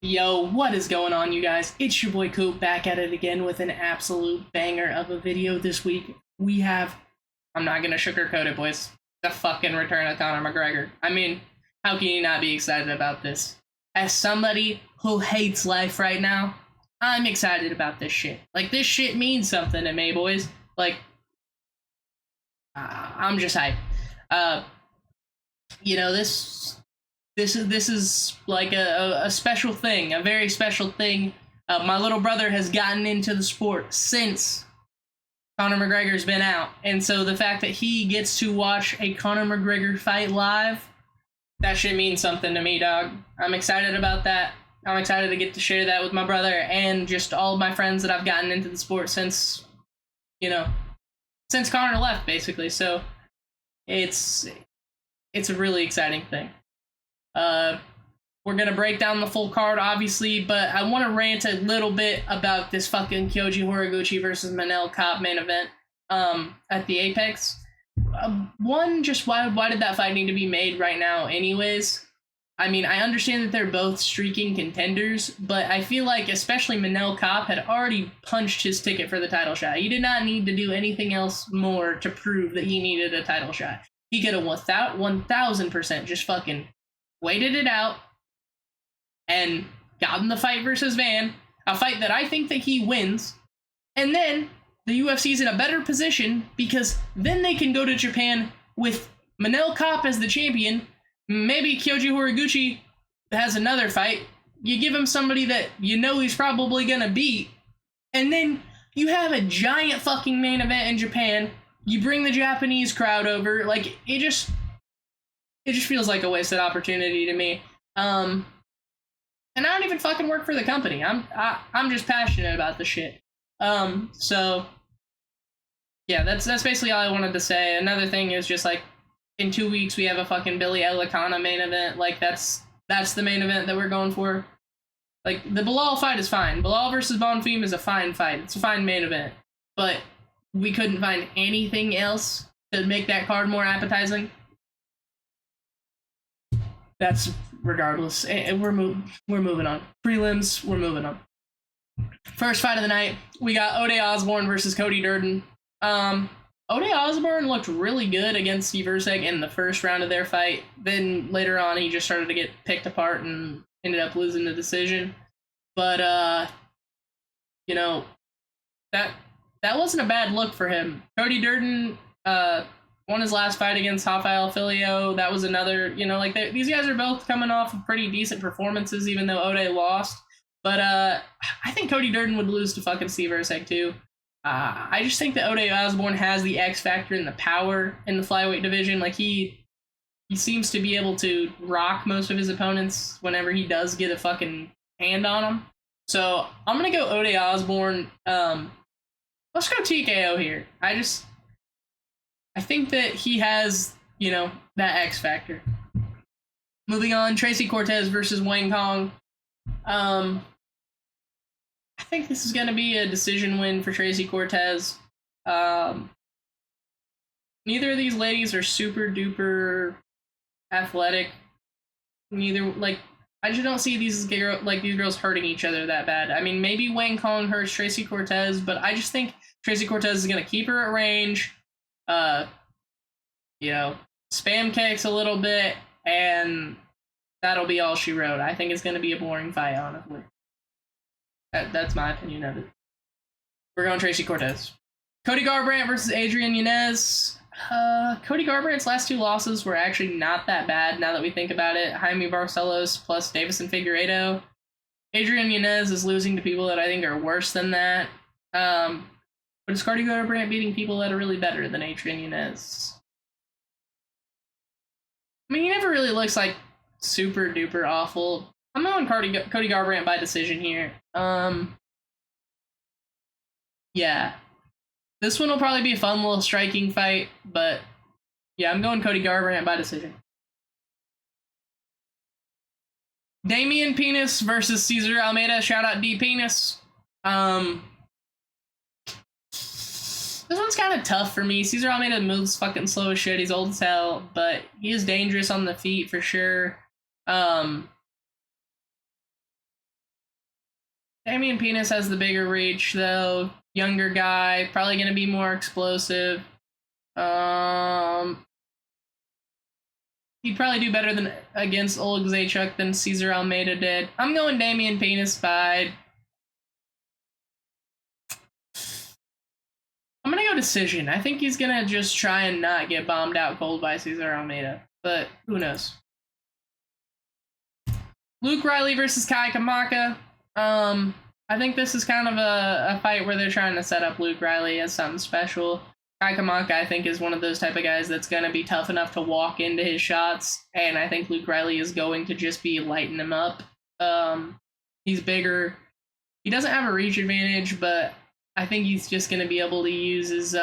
Yo, what is going on, you guys? It's your boy Coop back at it again with an absolute banger of a video this week. We have, I'm not gonna sugarcoat it, boys, the fucking return of Conor McGregor. I mean, how can you not be excited about this? As somebody who hates life right now, I'm excited about this shit. Like, this shit means something to me, boys. Like, I'm just hyped. This is like a special thing, a very special thing. My little brother has gotten into the sport since Conor McGregor's been out, and so the fact that he gets to watch a Conor McGregor fight live, that shit means something to me, dog. I'm excited about that. I'm excited to get to share that with my brother and just all of my friends that I've gotten into the sport since Conor left, basically. So it's a really exciting thing. We're gonna break down the full card, obviously, but I want to rant a little bit about this fucking Kyoji Horiguchi versus Manel Kape main event at the Apex. One, just why did that fight need to be made right now anyways? I mean, I understand that they're both streaking contenders, but I feel like especially Manel Kape had already punched his ticket for the title shot. He did not need to do anything else more to prove that he needed a title shot. He could have 1,000% just fucking waited it out and gotten the fight versus Van, a fight that I think that he wins, and then the UFC's in a better position because then they can go to Japan with Manel Kape as the champion. Maybe Kyoji Horiguchi has another fight. You give him somebody that you know he's probably gonna beat, and then you have a giant fucking main event in Japan. You bring the Japanese crowd over. Like, it just feels like a wasted opportunity to me. And I don't even fucking work for the company. I'm just passionate about the shit. So yeah, that's basically all I wanted to say. Another thing is just like, in 2 weeks we have a fucking Billy Elikana main event. Like, that's the main event that we're going for. Like, the Bilal fight is fine. Bilal versus Bonfim is a fine fight. It's a fine main event. But we couldn't find anything else to make that card more appetizing. That's regardless. We're moving on. Prelims, we're moving on. First fight of the night, we got Ode Osbourne versus Cody Durden. Ode Osbourne looked really good against Steve Erceg in the first round of their fight. Then later on, he just started to get picked apart and ended up losing the decision. But that wasn't a bad look for him. Cody Durden won his last fight against Rafael Filio. That was another, these guys are both coming off of pretty decent performances, even though Ode lost. But I think Cody Durden would lose to fucking Steve Erceg too. I just think that Ode Osbourne has the X factor and the power in the flyweight division. Like, he seems to be able to rock most of his opponents whenever he does get a fucking hand on them. So I'm gonna go Ode Osbourne. Let's go TKO here. I think that he has, that X factor. Moving on, Tracy Cortez versus Wang Kong. I think this is going to be a decision win for Tracy Cortez. Neither of these ladies are super duper athletic. I just don't see these girls hurting each other that bad. I mean, maybe Wang Kong hurts Tracy Cortez, but I just think Tracy Cortez is going to keep her at range. Spam kicks a little bit, and that'll be all she wrote. I think it's going to be a boring fight, honestly. That's my opinion of it. We're going Tracy Cortez. Cody Garbrandt versus Adrian Yanez. Cody Garbrandt's last two losses were actually not that bad now that we think about it. Jaime Barcelos plus Davison Figueiredo. Adrian Yanez is losing to people that I think are worse than that. But is Cody Garbrandt beating people that are really better than Adrian Yanez? I mean, he never really looks like super duper awful. I'm going Cody Garbrandt by decision here. Yeah. This one will probably be a fun little striking fight, but yeah, I'm going Cody Garbrandt by decision. Damian Penis versus Cesar Almeida. Shout out D Penis. This one's kind of tough for me. Cesar Almeida moves fucking slow as shit. He's old as hell, but he is dangerous on the feet for sure. Damian Penis has the bigger reach, though. Younger guy, probably going to be more explosive. He'd probably do better than against Oleg Zaechuk than Cesar Almeida did. I'm going Damian Penis by... I'm going to go decision. I think he's going to just try and not get bombed out cold by Cesar Almeida. But who knows? Luke Riley versus Kai Kamaka. I think this is kind of a fight where they're trying to set up Luke Riley as something special. Kai Kamaka, I think, is one of those type of guys that's going to be tough enough to walk into his shots, and I think Luke Riley is going to just be lighting him up. He's bigger. He doesn't have a reach advantage, but I think he's just going to be able to use his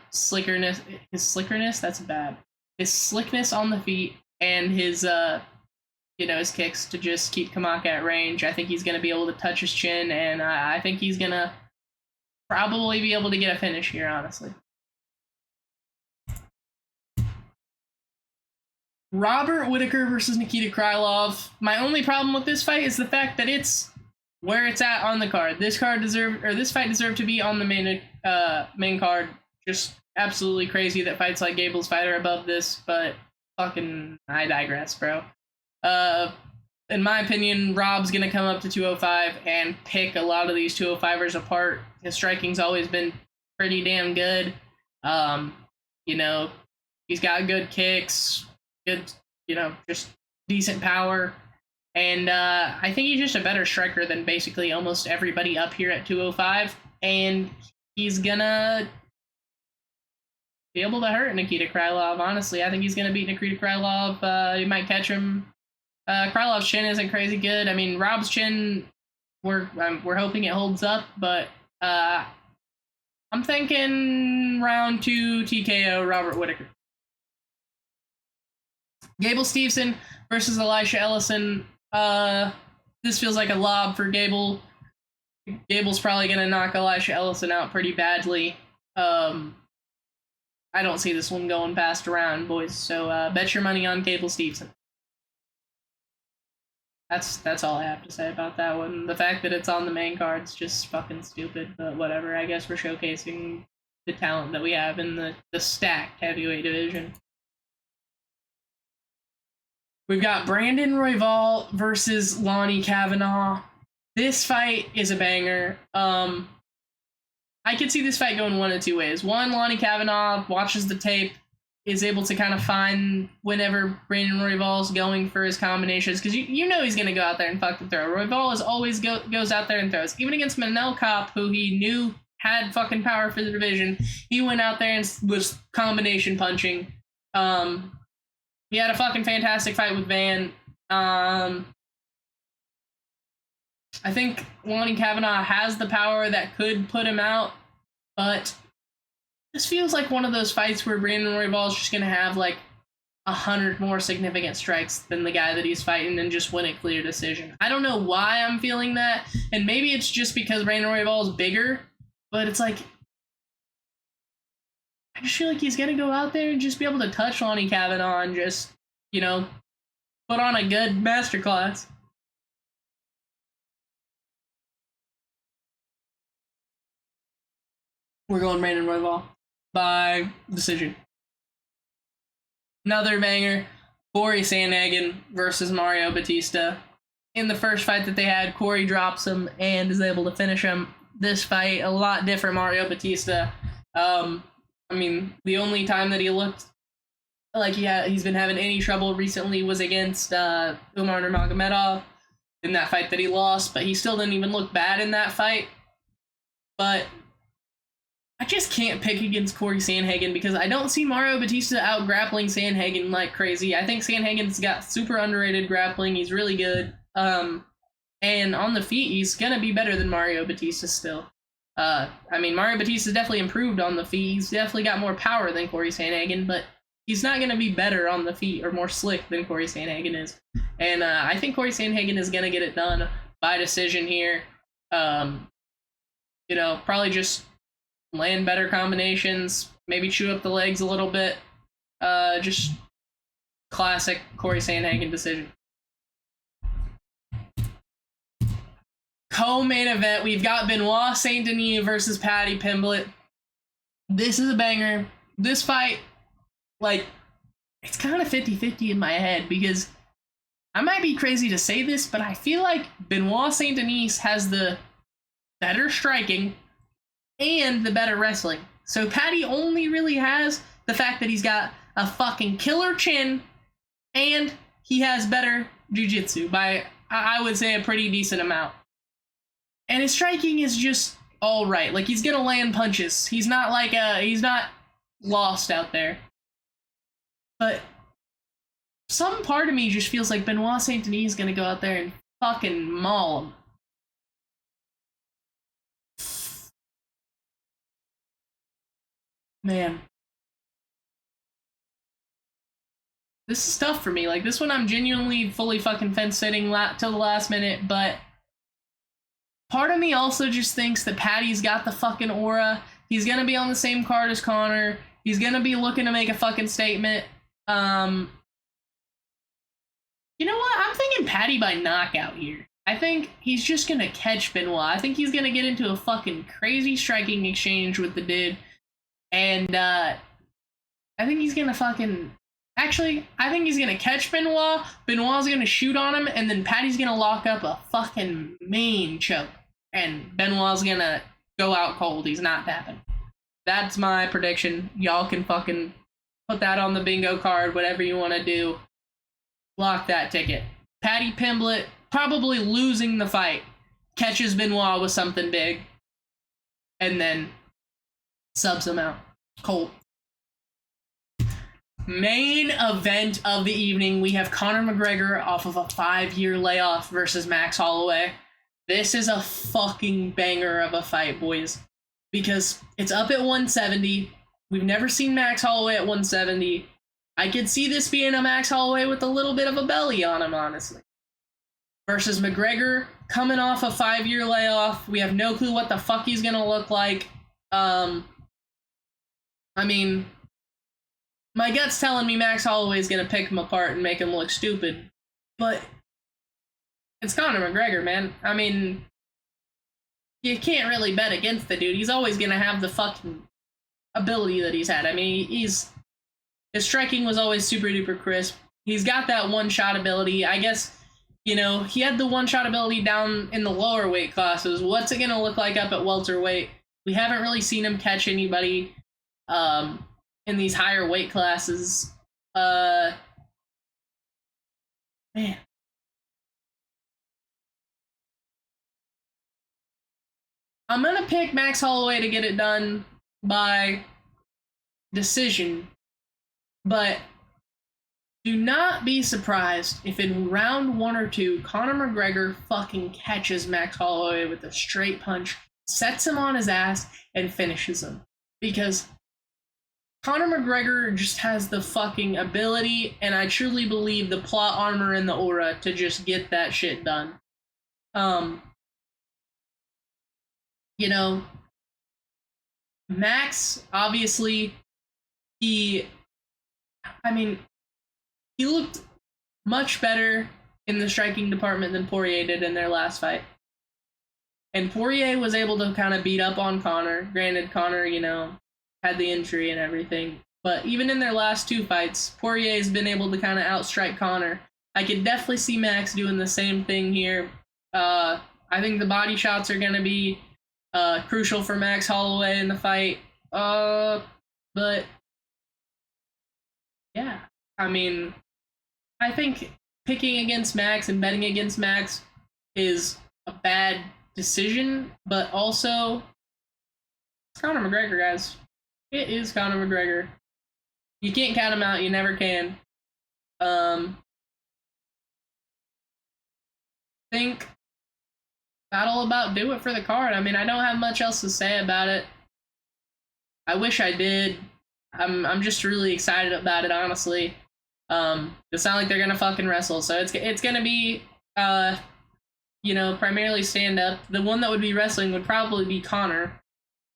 slickerness. His slickerness? That's bad. His slickness on the feet and his his kicks to just keep Kamaka at range. I think he's going to be able to touch his chin, and I think he's going to probably be able to get a finish here, honestly. Robert Whittaker versus Nikita Krylov. My only problem with this fight is the fact that it's where it's at on the card. This fight deserved to be on the main card. Just absolutely crazy that fights like Gable's fight are above this, but fucking I digress, bro. In my opinion, Rob's gonna come up to 205 and pick a lot of these 205ers apart. His striking's always been pretty damn good. He's got good kicks, good, just decent power. And I think he's just a better striker than basically almost everybody up here at 205. And he's gonna be able to hurt Nikita Krylov, honestly. I think he's gonna beat Nikita Krylov. He might catch him. Krylov's chin isn't crazy good. I mean, Rob's chin, we're hoping it holds up, but I'm thinking round 2 TKO Robert Whittaker. Gable Steveson versus Elisha Ellison. This feels like a lob for Gable. Gable's probably going to knock Elisha Ellison out pretty badly. I don't see this one going past a round, boys. So bet your money on Gable Steveson. That's all I have to say about that one. The fact that it's on the main card's just fucking stupid, but whatever. I guess we're showcasing the talent that we have in the stacked heavyweight division. We've got Brandon Royval versus Lonnie Kavanaugh. This fight is a banger. I could see this fight going one of two ways. One, Lonnie Kavanaugh watches the tape, is able to kind of find whenever Brandon Royval's going for his combinations, because you know he's going to go out there and fucking throw. Royval is always goes out there and throws. Even against Manel Kopp, who he knew had fucking power for the division, he went out there and was combination punching. He had a fucking fantastic fight with Van. I think Lonnie Kavanaugh has the power that could put him out, but this feels like one of those fights where Brandon Royval is just going to have like 100 more significant strikes than the guy that he's fighting and just win a clear decision. I don't know why I'm feeling that, and maybe it's just because Brandon Royval is bigger, but it's like, I just feel like he's going to go out there and just be able to touch Lonnie Kavanaugh and just, put on a good masterclass. We're going Brandon Royval by decision. Another banger, Corey Sandhagen versus Mario Batista. In the first fight that they had, Corey drops him and is able to finish him. This fight, a lot different Mario Batista. The only time that he looked like he's been having any trouble recently was against Umar Nurmagomedov in that fight that he lost, but he still didn't even look bad in that fight. But I just can't pick against Corey Sandhagen because I don't see Mario Batista out grappling Sandhagen like crazy. I think Sandhagen's got super underrated grappling. He's really good. And on the feet, he's going to be better than Mario Batista still. Mario Batista definitely improved on the feet. He's definitely got more power than Corey Sandhagen, but he's not going to be better on the feet or more slick than Corey Sandhagen is. And I think Corey Sandhagen is going to get it done by decision here. Probably just land better combinations, maybe chew up the legs a little bit. Just classic Corey Sandhagen decision. Co-main event, we've got Benoit Saint Denis versus Paddy Pimblett. This is a banger. This fight, like, it's kind of 50-50 in my head because I might be crazy to say this, but I feel like Benoit Saint Denis has the better striking and the better wrestling. So Paddy only really has the fact that he's got a fucking killer chin and he has better jiu-jitsu by, I would say, a pretty decent amount. And his striking is just all right. Like, he's gonna land punches. He's not like he's not lost out there. But some part of me just feels like Benoit Saint Denis is gonna go out there and fucking maul him. Man. This is tough for me. Like, this one I'm genuinely fully fucking fence-sitting till the last minute, but part of me also just thinks that Paddy's got the fucking aura. He's gonna be on the same card as Conor. He's gonna be looking to make a fucking statement. You know what? I'm thinking Paddy by knockout here. I think he's just gonna catch Benoit. I think he's gonna get into a fucking crazy striking exchange with the dude. And, I think he's gonna fucking... Actually, I think he's gonna catch Benoit. Benoit's gonna shoot on him, and then Paddy's gonna lock up a fucking main choke. And Benoit's gonna go out cold. He's not tapping. That's my prediction. Y'all can fucking put that on the bingo card, whatever you want to do. Lock that ticket. Paddy Pimblett probably losing the fight. Catches Benoit with something big. And then subs him out. Cold. Main event of the evening, we have Conor McGregor off of a 5-year layoff versus Max Holloway. This is a fucking banger of a fight, boys. Because it's up at 170. We've never seen Max Holloway at 170. I could see this being a Max Holloway with a little bit of a belly on him, honestly. Versus McGregor, coming off a 5-year layoff. We have no clue what the fuck he's gonna look like. I mean... My gut's telling me Max Holloway's gonna pick him apart and make him look stupid. But it's Conor McGregor, man. I mean, you can't really bet against the dude. He's always gonna have the fucking ability that he's had. I mean, his striking was always super duper crisp. He's got that one-shot ability. I guess, you know, he had the one-shot ability down in the lower weight classes. What's it gonna look like up at welterweight? We haven't really seen him catch anybody. In these higher weight classes. Man. I'm gonna pick Max Holloway to get it done by decision, but do not be surprised if in round 1 or 2, Conor McGregor fucking catches Max Holloway with a straight punch, sets him on his ass, and finishes him. Because Conor McGregor just has the fucking ability, and I truly believe the plot armor and the aura to just get that shit done. You know, Max, obviously, he looked much better in the striking department than Poirier did in their last fight. And Poirier was able to kind of beat up on Conor. Granted, Conor, you know, had the injury and everything. But even in their last 2 fights, Poirier's been able to kind of outstrike Conor. I could definitely see Max doing the same thing here. I think the body shots are going to be crucial for Max Holloway in the fight. But, yeah. I mean, I think picking against Max and betting against Max is a bad decision, but also, it's Conor McGregor, guys. It is Conor McGregor. You can't count him out. You never can. I think that'll about do it for the card. I mean, I don't have much else to say about it. I wish I did. I'm just really excited about it, honestly. It sounds like they're gonna fucking wrestle, so it's gonna be you know, primarily stand up. The one that would be wrestling would probably be Conor,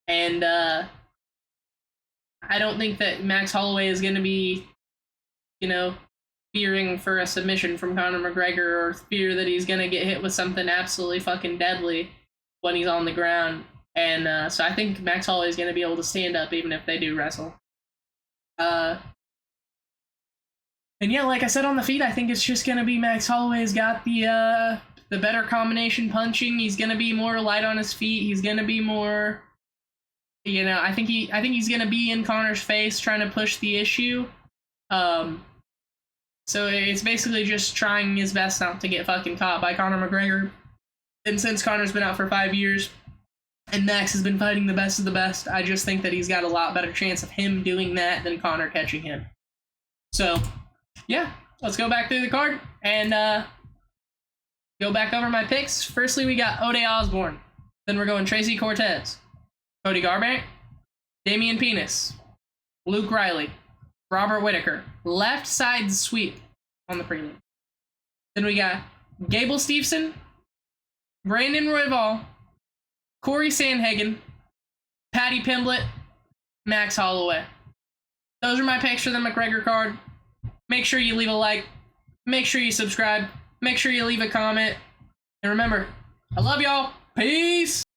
and I don't think that Max Holloway is going to be, you know, fearing for a submission from Conor McGregor or fear that he's gonna get hit with something absolutely fucking deadly when he's on the ground. And so I think Max Holloway is gonna be able to stand up even if they do wrestle. And yeah, like I said on the feed, I think it's just gonna be Max Holloway's got the better combination punching. He's gonna be more light on his feet. He's gonna be more, you know, I think he's gonna be in Conor's face trying to push the issue. So it's basically just trying his best not to get fucking caught by Conor McGregor. And since Conor's been out for 5 years and Max has been fighting the best of the best, I just think that he's got a lot better chance of him doing that than Conor catching him. So, yeah, let's go back through the card and go back over my picks. Firstly, we got Ode Osborne. Then we're going Tracy Cortez, Cody Garbrandt, Damian Penis, Luke Riley, Robert Whittaker. Left side sweep on the prelim. Then we got Gable Steveson, Brandon Royval, Corey Sandhagen, Paddy Pimblett, Max Holloway. Those are my picks for the McGregor card. Make sure you leave a like. Make sure you subscribe. Make sure you leave a comment. And remember, I love y'all. Peace!